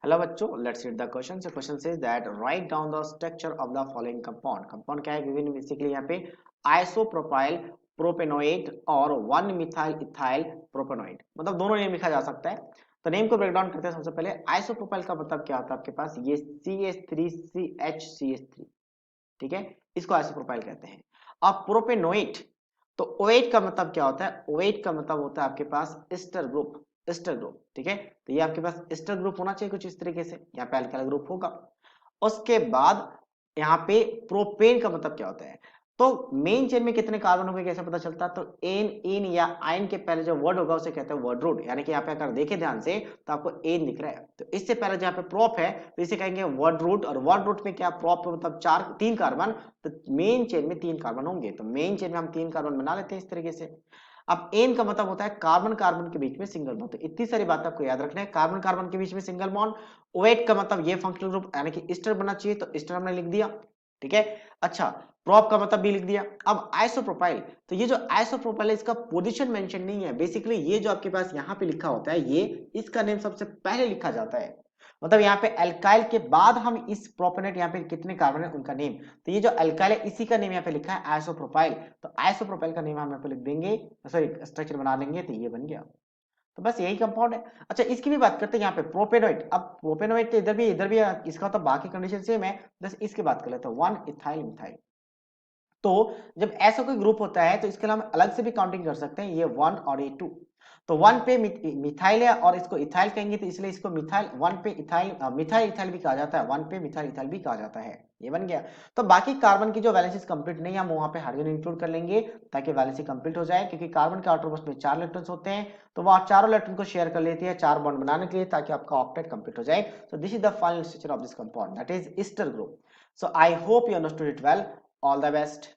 Hello बच्चों, let's read the question. So question says that write down the structure of the following compound. Compound क्या है? विभिन्न basically यहाँ पे isopropyl propanoate और 1 मिथाइल इथाइल प्रोपेनोएट, मतलब दोनों नेम लिखा जा सकता है। तो नेम को ब्रेक डाउन करते हैं। सबसे पहले आइसोप्रोपाइल का मतलब क्या होता है आपके पास? ये CH3CHCH3, ठीक है, इसको आइसोप्रोपाइल कहते हैं। अब प्रोपेनोएट, तो ओएट का मतलब क्या होता है? ओएट का मतलब होता है आपके पास एस्टर ग्रुप, एस्टर ग्रुप, ठीक है। तो ये आपके पास एस्टर ग्रुप होना चाहिए कुछ इस तरीके से, यहाँ पे अल्काइल ग्रुप होगा। उसके बाद यहाँ पे प्रोपेन का मतलब क्या होता है? तो मेन चेन में कितने कार्बन होंगे कैसे पता चलता है? तो एन, इन या आयन के पहले जो वर्ड होगा उसे कहते हैं वर्ड रूट, यानी कि यहाँ पे अगर देखें ध्यान से तो आपको एन दिख रहा है, तो इससे पहले जहाँ पे प्रोप है तो इसे कहेंगे वर्ड रूट। और वर्ड रूट में क्या? प्रोप मतलब तीन कार्बन, तो मेन चेन में 3 कार्बन होंगे, तो मेन चेन में हम 3 कार्बन बना लेते हैं इस तरीके से। अब एन का मतलब होता है कार्बन कार्बन के बीच में सिंगल बॉन्ड। तो इतनी सारी बात आपको याद रखना है, कार्बन कार्बन के बीच में सिंगल बॉन्ड। ओएट का मतलब ये फंक्शनल ग्रुप यानी कि ईस्टर बनना चाहिए, तो ईस्टर हमने लिख दिया, ठीक है। अच्छा, प्रोप का मतलब भी लिख दिया। अब आइसोप्रोपाइल, तो ये जो आइसोप्रोपाइल है इसका पोजीशन मेंशन नहीं है। बेसिकली ये जो आपके पास यहाँ पे लिखा होता है, ये इसका नेम सबसे पहले लिखा जाता है। मतलब यहाँ पे अल्काइल के बाद हम इस प्रोपेनेट, यहाँ पे कितने कार्बन है उनका नेम, तो ये जो अल्काइल है इसी का नेम यहाँ पे लिखा है आइसोप्रोपाइल। तो आइसोप्रोपाइल का नेम हम यहाँ पे लिख देंगे, सॉरी स्ट्रक्चर बना लेंगे, तो ये बन गया। तो बस यही कंपाउंड है। अच्छा, इसकी भी बात करते हैं यहाँ पे प्रोपेनोइट। अब प्रोपेनोइट तो इधर भी इसका तो बाकी कंडीशन सेम है, बस इसकी बात कर लेते हैं। 1 इथाइल मिथाइल। तो जब ऐसा कोई ग्रुप होता है तो इसके लिए हम अलग से भी काउंटिंग कर सकते हैं, ये 1 और ये 2। तो 1 पे मिथाइल है और इसको इथाइल कहेंगे, तो इसलिए इसको मिथाइल 1 पे इथाइल, मिथाइल इथाइल भी कहा जाता है, 1 पे मिथाइल इथाइल भी कहा जाता है। ये बन गया। तो बाकी कार्बन की जो वैलेंसीज कंप्लीट नहीं है हम वहां पे हाइड्रोजन इंक्लूड कर लेंगे ताकि वैलेंसी कंप्लीट हो जाए, क्योंकि कार्बन के आउटर मोस्ट में 4 इलेक्ट्रॉन्स होते हैं, तो वह चारों इलेक्ट्रॉन को शेयर कर लेती है 4 बॉन्ड बनाने के लिए, ताकि आपका ऑक्टेट कंप्लीट हो जाए। So this is the final structure of this compound, that is Easter group. So I hope you understood it well. All the best.